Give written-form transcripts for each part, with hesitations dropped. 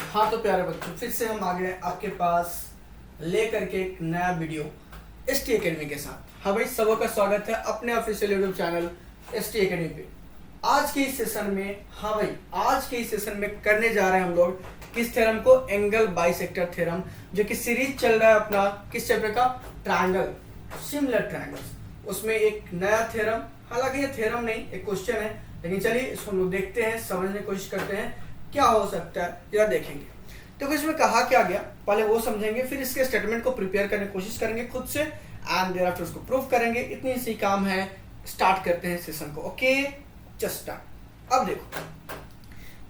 हाँ तो प्यारे बच्चों, फिर से हम आ गए आपके पास लेकर के एक नया वीडियो ST एकेडमी के साथ। हाँ भाई, सबों का स्वागत है अपने official YouTube channel ST academy पे। आज के इस सेशन में, हाँ भाई, आज के इस सेशन में करने जा रहे हैं हम लोग किस थ्योरम को, एंगल बाइसेक्टर थ्योरम, जो कि सीरीज चल रहा है अपना किस चैप्टर का, ट्रायंगल, सिमिलर ट्रायंगल्स। उसमें एक नया थ्योरम, हालांकि ये थ्योरम नहीं, एक क्वेश्चन है, लेकिन चलिए इसको हम लोग देखते हैं, समझने की कोशिश करते हैं क्या हो सकता है, जरा देखेंगे। तो इसमें कहा क्या गया, पहले वो समझेंगे, फिर इसके स्टेटमेंट को प्रिपेयर करने की कोशिश करेंगे खुद से, एंड देयर आफ्टर उसको प्रूफ करेंगे। इतनी सी काम है, स्टार्ट करते हैं सेशन को। Okay, just start. अब देखो,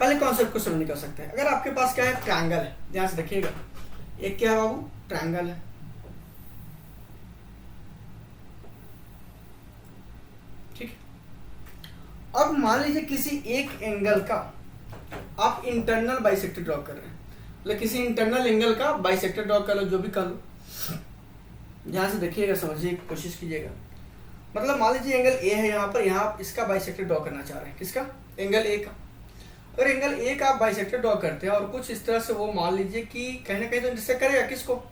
पहले कॉन्सेप्ट को समझने कर सकते हैं। अगर आपके पास क्या है, ट्रायंगल है, ध्यान से देखिएगा, एक क्या है बाबू, ट्रायंगल है, ठीक है। अब मान लीजिए किसी एक एंगल का आप इंटरनल बाइसेक्टर ड्रॉ कर रहे हैं, मतलब किसी इंटरनल एंगल का बाइसेक्टर ड्रॉ कर लो, जो भी कर लो, ध्यान से देखिएगा, समझिए, कोशिश कीजिएगा। मतलब मान लीजिए एंगल ए है, यहाँ पर, यहाँ आप इसका बाइसेक्टर ड्रॉ करना चाह रहे हैं, किसका, एंगल ए का। अगर एंगल ए का आप बाइसेक्टर ड्रॉ करते हैं और कुछ इस तरह से वो मान लीजिए कि कहीं ना कहीं तो जिससे करेगा, किसको,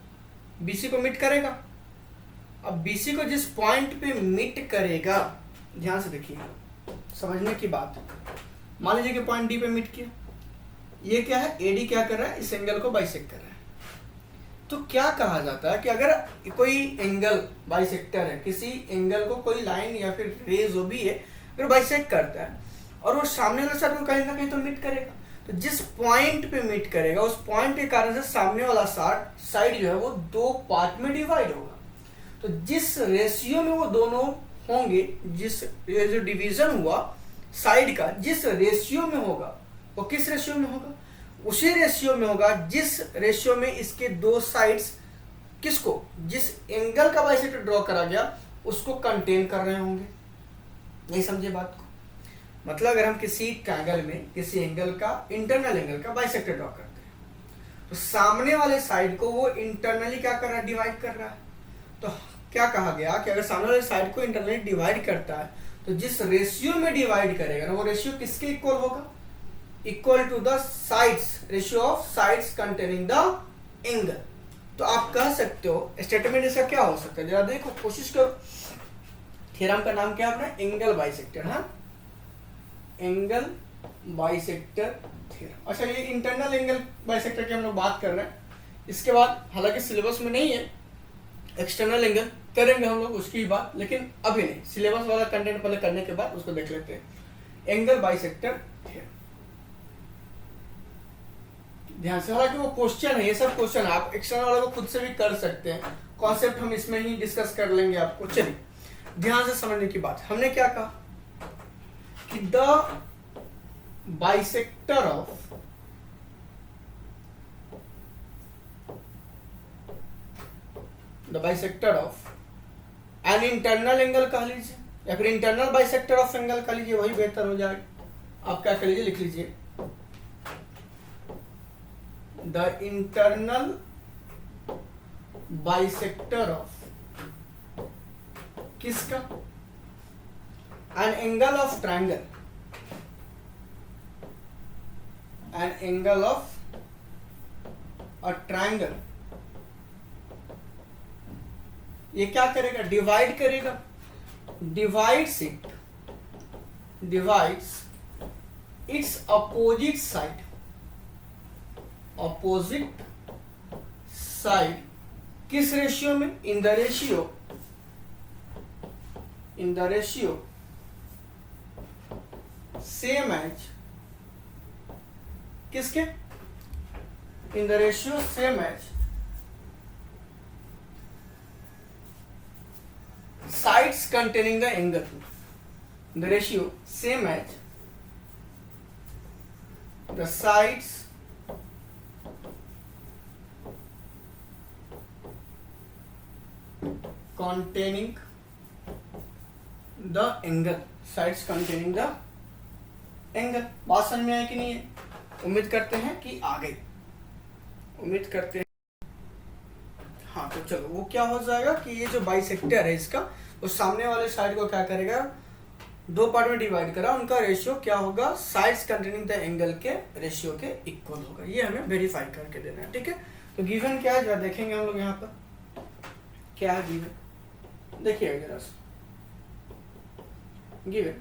BC को मीट करेगा। अब BC को जिस पॉइंट पे मीट करेगा, ध्यान से देखिए, समझने की बात, मान लीजिए कि पॉइंट डी पे मीट किया, ये क्या है, AD क्या कर रहा है, इस एंगल को बाइसेक्ट कर रहा है। तो क्या कहा जाता है कि अगर कोई एंगल बाइसेक्टर है, किसी एंगल को कोई लाइन या फिर रे जो भी है, अगर बाइसेक्ट करता है और वो सामने वाला साइड को कहीं ना कहीं तो मीट करेगा, तो जिस पॉइंट पे मीट करेगा उस पॉइंट के कारण से सामने वाला साइड जो है वो दो पार्ट में डिवाइड होगा। तो जिस रेशियो में वो दोनों होंगे, जिस ये जो डिवीजन हुआ साइड का, जिस रेशियो में होगा, वो किस रेशियो में होगा, उसी रेशियो में होगा जिस रेशियो में इसके दो साइड्स किसको, जिस एंगल का बाइसेक्टर ड्रॉ करा गया उसको कंटेन कर रहे होंगे। नहीं समझे बात को? मतलब अगर हम किसी ट्रायंगल में किसी एंगल का, इंटरनल एंगल का बाइसेक्टर ड्रॉ करते हैं, तो सामने वाले साइड को वो इंटरनली क्या कर रहा है, डिवाइड कर रहा है। तो क्या कहा गया कि अगर सामने वाले साइड को इंटरनली डिवाइड करता है, तो जिस रेशियो में डिवाइड करेगा ना, वो रेशियो किसके इक्वल होगा, equal to the sides, ratio of sides containing the angle. तो आप कह सकते हो स्टेटमेंट इसका क्या हो सकता है, जरा देखो, कोशिश करो। थ्योरम का नाम क्या है अपना, एंगल बाइसेक्टर, हाँ, एंगल बाइसेक्टर थ्योरम। अच्छा, ये इंटरनल एंगल बाइसेक्टर की हम लोग बात कर रहे हैं। इसके बाद हालांकि सिलेबस में नहीं है, एक्सटर्नल एंगल करेंगे हम लोग उसकी बात, लेकिन अभी नहीं, सिलेबस वाला कंटेंट पहले करने के बाद उसको देख लेते हैं। एंगल बाइसेक्टर थ्योरम, ध्यान से, हालांकि वो क्वेश्चन है, ये सब क्वेश्चन आप एक्सटर्नल वाले को खुद से भी कर सकते हैं, कॉन्सेप्ट हम इसमें ही डिस्कस कर लेंगे आपको। चलिए ध्यान से समझने की बात, हमने क्या कहा कि the bisector of an internal angle कह लीजिए, या फिर इंटरनल बाइसेक्टर ऑफ एंगल कह लीजिए, वही बेहतर हो जाएगा। आप क्या कर लीजिए, लिख लीजिए, द इंटरनल बाइसेक्टर ऑफ किसका, an angle of triangle, an angle of a triangle, ये क्या करेगा, डिवाइड करेगा, divides its opposite side, opposite side किस रेशियो में, in the ratio same as, किसके, in the ratio same as sides containing the angle, the ratio same as the sides containing the angle, sides containing the angle। बात समझ में आया कि नहीं है? उम्मीद करते हैं कि आ गई, उम्मीद करते हैं। हाँ तो चलो, वो क्या हो जाएगा कि ये जो बाइसेक्टर है इसका, वो सामने वाले साइड को क्या करेगा, दो पार्ट में डिवाइड करा, उनका रेशियो क्या होगा, साइड्स कंटेनिंग द एंगल के रेशियो के इक्वल होगा। ये हमें वेरीफाई करके देना है, ठीक है। तो गिवन क्या है जरा देखेंगे हम लोग यहाँ पर क्या है गिवन, देखिए जरा गिवन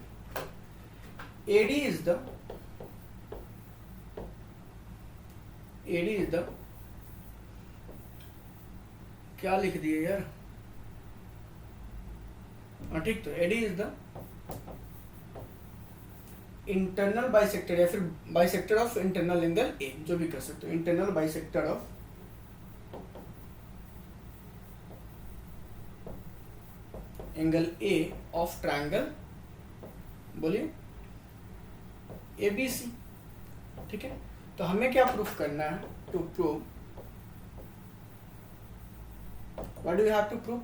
AD is the क्या लिख दिए यार, हाँ ठीक, तो AD is the internal bisector या फिर bisector of internal angle A, जो भी कर सकते हो, internal bisector of angle A of triangle, बोलिए ABC, ठीक है। तो हमें क्या प्रूफ करना है, to prove, what do you have to prove,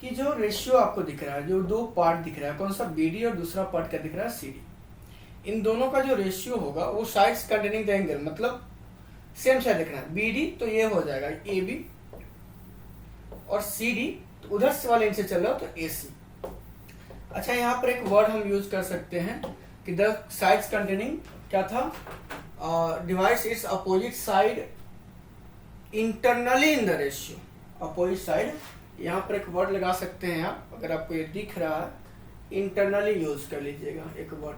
कि जो रेशियो आपको दिख रहा है, जो दो पार्ट दिख रहा है, कौन सा BD और दूसरा पार्ट क्या दिख रहा है CD, इन दोनों का जो रेशियो होगा वो साइड्स कंटेनिंग द एंगल, मतलब सेम साइड दिख रहा है, BD तो ये हो जाएगा AB और CD तो उधर से वाले इनसे चल रहा हो तो AC। अच्छा, यहाँ पर एक वर्ड हम यूज कर सकते हैं कि द साइड्स कंटेनिंग क्या था, divides its opposite side internally in the ratio, opposite side, यहाँ पर एक वर्ड लगा सकते हैं आप, अगर आपको ये दिख रहा है इंटरनली यूज कर लीजिएगा एक word,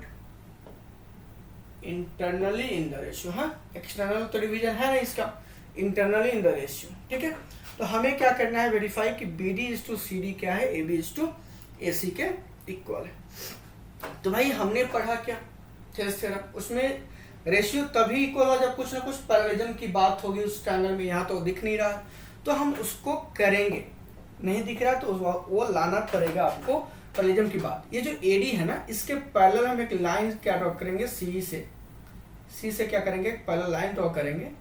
internally in the ratio, हाँ एक्सटर्नल तो डिवीजन है ना इसका, इंटरनली इन द रेशियो, ठीक है। तो हमें क्या करना है, वेरीफाई कि BD इज टू CD क्या है, AB इज टू AC के इक्वल है। तो भाई हमने पढ़ा क्या थेल्स थ्योरम, उसमें रेशियो तभी इक्वल हो जब कुछ ना कुछ पैरेललिज्म की बात होगी उस ट्रायंगल में, यहाँ तो दिख नहीं रहा है तो हम उसको करेंगे, नहीं दिख रहा तो वो लाना पड़ेगा आपको पैरेललिज्म की बात। ये जो AD है ना, इसके पैरेलल हम एक लाइन क्या ड्रॉ करेंगे, C से क्या करेंगे, एक पैरेलल लाइन ड्रॉ करेंगे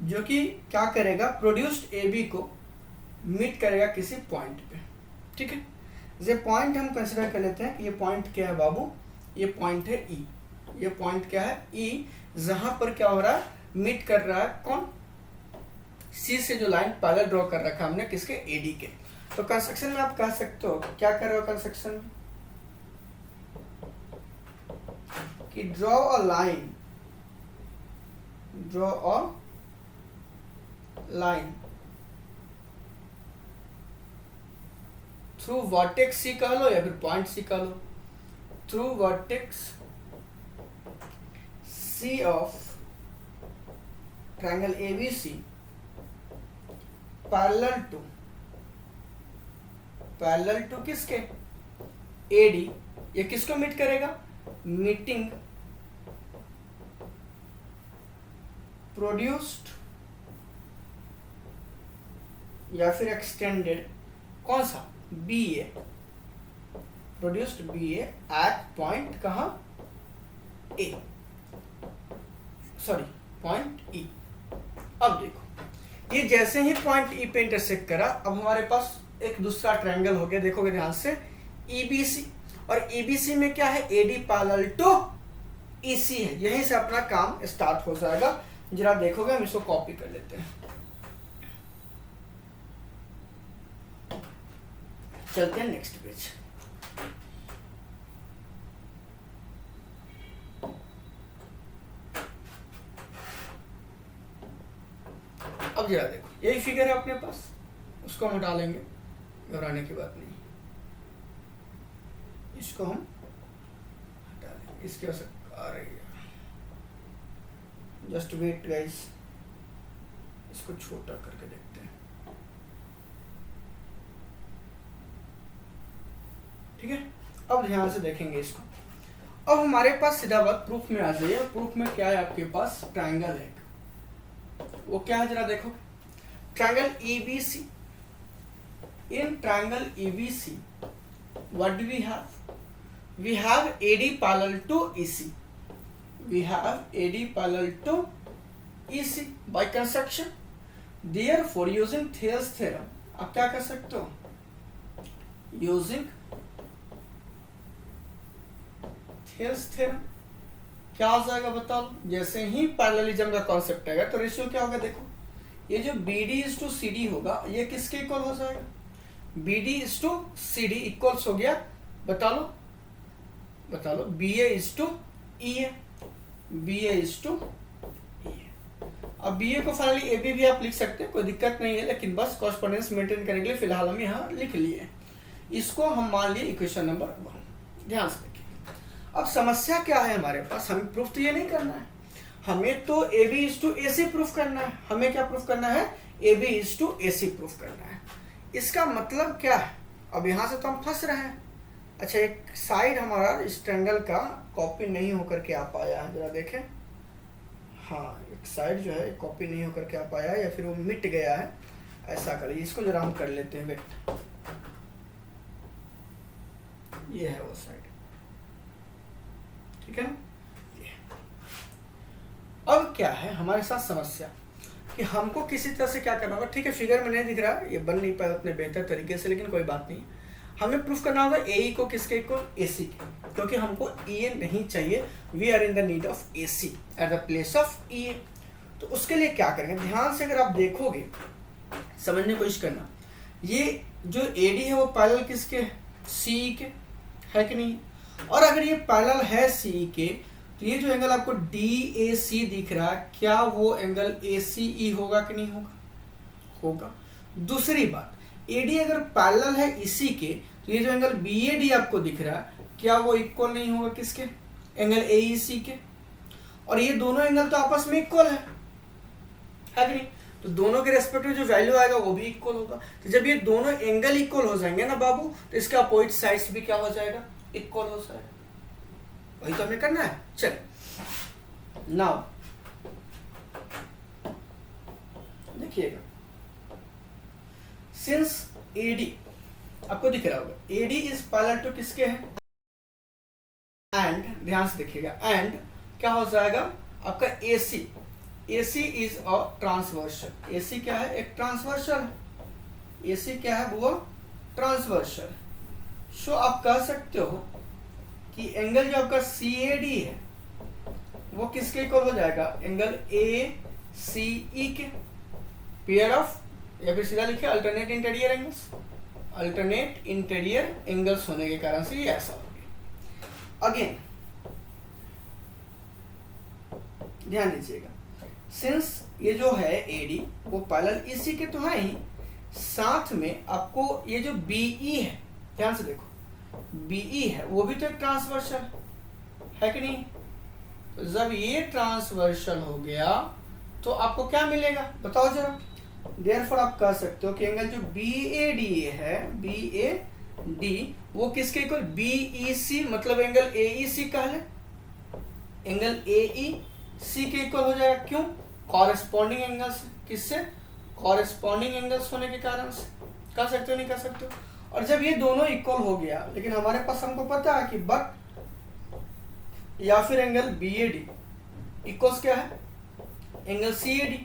जो कि क्या करेगा, प्रोड्यूस्ड AB को मीट करेगा किसी पॉइंट पे, ठीक है। ये पॉइंट हम कंसिडर कर लेते हैं, ये पॉइंट क्या है बाबू, ये पॉइंट है E, ये पॉइंट क्या है E, जहां पर क्या हो रहा है, मीट कर रहा है कौन, C से जो लाइन पैरेलल ड्रॉ कर रखा हमने किसके, AD के। तो कंस्ट्रक्शन में आप कह सकते हो क्या कर रहे हो कंस्ट्रक्शन में, कि draw a line through vertex C कह लो या फिर पॉइंट C कह लो, through vertex C of triangle ABC parallel to किसके, AD, ये किसको मीट करेगा, मीटिंग प्रोड्यूस्ड या फिर एक्सटेंडेड कौन सा, BA, produced BA at point कहाँ, A, सॉरी पॉइंट E। अब देखो ये जैसे ही पॉइंट E पे इंटरसेक्ट करा, अब हमारे पास एक दूसरा ट्रायंगल हो गया, देखोगे ध्यान से, EBC, और EBC में क्या है, AD पैरेलल टू EC है, यहीं से अपना काम स्टार्ट हो जाएगा। जरा देखोगे, हम इसको कॉपी कर लेते हैं, चलते हैं नेक्स्ट पेज। अब जरा देखो, यही फिगर है अपने पास, उसको हम हटा लेंगे, घबराने की बात नहीं, इसको हम हटा लेंगे, इसकी आवश्यकता आ रही है, जस्ट वेट गाइस, इसको छोटा करके देखते हैं, ठीक है। अब ध्यान से देखेंगे इसको, अब हमारे पास सीधा बात प्रूफ में आ जाइए। प्रूफ में क्या है, आपके पास ट्रायंगल है, वो क्या है जरा देखो, triangle EBC, in triangle EBC what do we have, we have AD parallel to EC, we have AD parallel to EC by construction, therefore using Thales theorem, आप क्या कर सकते हो, using Thales theorem क्या हो जाएगा बताओ, जैसे ही पैरेललिज्म का कॉन्सेप्ट आएगा तो रेशियो क्या होगा, देखो ये जो BD इज टू CD होगा, ये किसके इक्वल हो जाएगा, BD is to CD equals हो गया, बता लो बता लो B A is to E A, B A is to E A. अब बी ए को फाइनली ए बी भी आप लिख सकते हैं, कोई दिक्कत नहीं है, लेकिन बस कॉरस्पॉन्डेंस मेंटेन करने के लिए फिलहाल हम यहाँ लिख लिए। इसको हम मान लिए इक्वेशन नंबर 1। ध्यान से देखिए, अब समस्या क्या है हमारे पास, हमें प्रूफ तो ये नहीं करना है, हमें तो A B is to A C proof करना है। हमें क्या प्रूफ करना है, A B is to A C proof करना है। इसका मतलब क्या है, अब यहाँ से तो हम फंस रहे हैं। अच्छा, एक साइड हमारा इस ट्रायंगल का कॉपी नहीं होकर के आ पाया है, जरा देखें। हाँ, एक साइड जो है कॉपी नहीं होकर के आ पाया है, या फिर वो मिट गया है। ऐसा करिए, इसको जरा हम कर लेते हैं। वेट, ये है वो साइड, ठीक है ना। अब क्या है हमारे साथ समस्या कि हमको किसी तरह से क्या करना होगा। ठीक है, फिगर में नहीं दिख रहा, ये बन नहीं पाया उतने बेहतर तरीके से, लेकिन कोई बात नहीं। हमें प्रूफ करना होगा ए को किसके इक्वल, ए सी के, क्योंकि हमको ई ए नहीं चाहिए। We are in the need of A C at the place of E A. तो उसके लिए क्या करेंगे, ध्यान से अगर आप देखोगे, समझने की कोशिश करना। ये जो ए डी है वो पैरेलल किसके, सी के है कि नहीं। और अगर ये पैरेलल है सी के, तो ये जो एंगल आपको डी ए सी दिख रहा है, क्या वो एंगल ए सी ई होगा कि नहीं होगा, होगा। दूसरी बात, एडी अगर पैरेलल है इसी के, तो ये जो एंगल बी ए डी आपको दिख रहा है, क्या वो इक्वल नहीं होगा किसके, एंगल ए ई सी के। और ये दोनों एंगल तो आपस में इक्वल है कि नहीं, तो दोनों के रेस्पेक्टिव जो वैल्यू आएगा वो भी इक्वल होगा। तो जब ये दोनों एंगल इक्वल हो जाएंगे ना बाबू, तो इसका अपोजिट साइड्स भी क्या हो जाएगा, इक्वल हो जाएगा। वही तो हमें करना है। चल नाउ देखिएगा, सिंस AD आपको दिख रहा होगा, AD इज पैरेलल टू किसके है, एंड ध्यान से देखिएगा, एंड क्या हो जाएगा आपका AC, AC is a transversal. AC क्या है, एक ट्रांसवर्सल। AC क्या है, वो ट्रांसवर्सल। सो आप कह सकते हो कि एंगल जो आपका CAD है वो किसके इक्वल हो जाएगा, एंगल ACE के, पेयर ऑफ, या फिर सीधा लिखिए alternate interior angles. Alternate interior angles होने के कारण से ये ऐसा हो गया। अगेन ध्यान दीजिएगा, सिंस ये जो है AD वो पैरेलल इसी के तो है ही, साथ में आपको ये जो BE है, ध्यान से देखो, BE है वो भी तो एक ट्रांसवर्सल है कि नहीं। तो जब ये ट्रांसवर्सल हो गया तो आपको क्या मिलेगा बताओ जरा। देयरफॉर आप कह सकते हो कि एंगल जो BAD है, BAD वो किसके इक्वल, BEC, मतलब एंगल AEC कह ले, एंगल AEC के इक्वल हो जाएगा। क्यों, कॉरेस्पॉन्डिंग एंगल्स, किससे, कॉरेस्पॉन्डिंग एंगल्स होने के कारण से। कह सकते हो नहीं कह सकते हो। और जब ये दोनों इक्वल हो गया, लेकिन हमारे पास हमको पता है कि बट या फिर एंगल BAD इक्वल्स क्या है, एंगल CAD।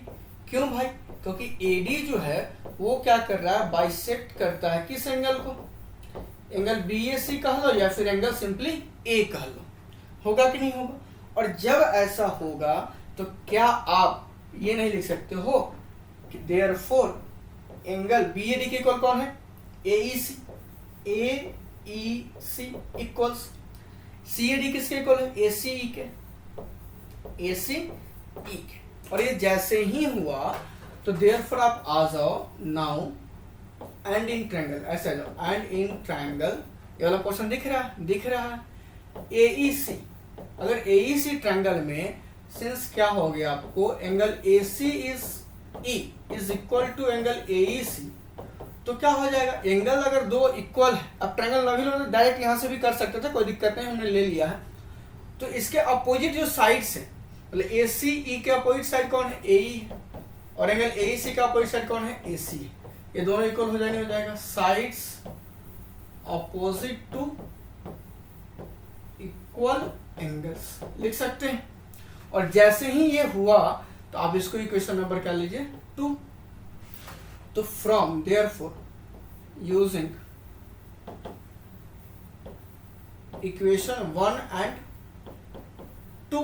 क्यों भाई, क्योंकि AD जो है वो क्या कर रहा है, बाइसेक्ट करता है किस एंगल को, एंगल BAC कह लो या फिर एंगल सिंपली A कह लो। होगा कि नहीं होगा। और जब ऐसा होगा तो क्या आप ये नहीं लिख सकते हो कि देयरफॉर एंगल BAD के इक्वल कौन है, AEC, AEC इक्वल्स CAD किसके इक्वल है, ACE के, ACE के। और ये जैसे ही हुआ तो देयरफॉर आप आ जाओ नाउ एंड इन ट्रायंगल, ऐसे आ जाओ, एंड इन ट्रायंगल, ये वाला पोर्शन दिख रहा है, दिख रहा है AEC। अगर AEC ट्रायंगल में सिंस क्या हो गया आपको, angle AC is equal to angle AEC, तो क्या हो जाएगा, एंगल अगर दो इक्वल है, अब ट्रायंगल नहीं लो तो डायरेक्ट यहां से भी कर सकते थे, कोई दिक्कत नहीं, हमने ले लिया है। तो इसके अपोजिट जो साइड्स है, मतलब ACE के अपोजिट साइड कौन है, AE है, और एंगल AEC का अपोजिट साइड कौन है, AC। ये दोनों इक्वल हो जाएंगे, हो जाएगा sides opposite to equal angles, लिख सकते हैं। और जैसे ही ये हुआ तो आप इसको इक्वेशन नंबर क्या लीजिए, 2। तो from therefore using equation 1 and 2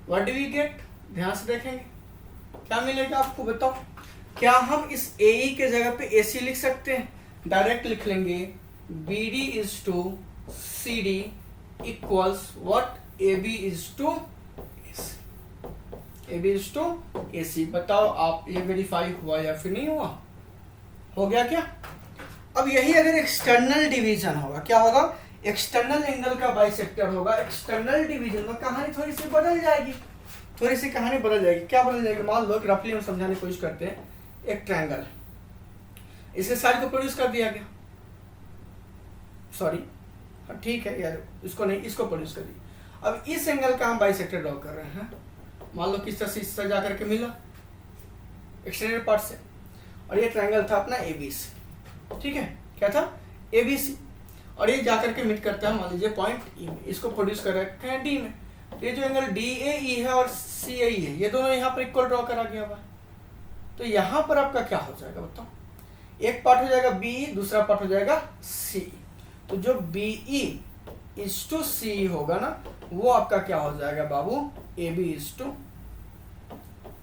what do we get, ध्यान से देखेंगे क्या मिलेगा आपको, बताओ। क्या हम इस AE के जगह पे AC लिख सकते हैं, डायरेक्ट लिख लेंगे BD is to CD equals what A B is to A B is to A C. बताओ आप ये वेरीफाई हुआ या फिर नहीं हुआ? हो गया क्या? अब यही अगर एक्सटर्नल डिवीजन होगा, क्या होगा? एक्सटर्नल एंगल का बाइसेक्टर होगा, एक्सटर्नल डिवीजन में कहानी थोड़ी सी बदल जाएगी, थोड़ी सी कहानी बदल जाएगी। क्या बदल जाएगी? मान लो रफली हम समझाने की कोशिश करते हैं, एक ट्रायंगल, इसके साइड को प्रोड्यूस कर दिया गया, सॉरी ठीक है यार, इसको नहीं, इसको प्रोड्यूस कर दिया। अब इस एंगल का हम बाइसेक्टर ड्रॉ कर रहे हैं, मान लो किस तरह से इससे जा करके मिला एक्सटेंडेड पार्ट से, और ये ट्रायंगल था अपना ABC, ठीक है, क्या था? ABC, और ये जा करके मिट करता है मान लीजिए पॉइंट E में, इसको प्रोड्यूस कर रखे हैं D में। तो ये जो एंगल DAE है और CAE है, ये दोनों यहाँ पर इक्वल ड्रॉ करा गया हुआ है। तो यहाँ पर आपका क्या हो जाएगा बताओ? एक पार्ट हो जाएगा BE, दूसरा पार्ट हो जाएगा CE। तो जो BE इज टू CE होगा ना, वो आपका क्या हो जाएगा बाबू? AB इज टू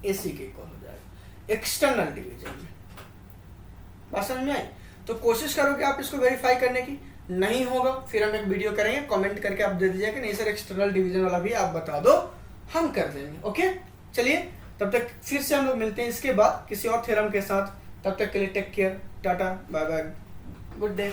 AC के इक्वल हो जाएगा एक्सटर्नल डिवीजन में। बात समझ में आई? तो कोशिश करोगे आप इसको वेरीफाई करने की, नहीं होगा फिर हम एक वीडियो करेंगे, कमेंट करके आप दे दीजिए कि नहीं सर एक्सटर्नल डिवीजन वाला भी आप बता दो, हम कर देंगे। ओके, चलिए तब तक फिर से हम लोग मिलते हैं इसके बाद किसी और थ्योरम के साथ। तब तक के लिए take care, tata, bye bye, good day.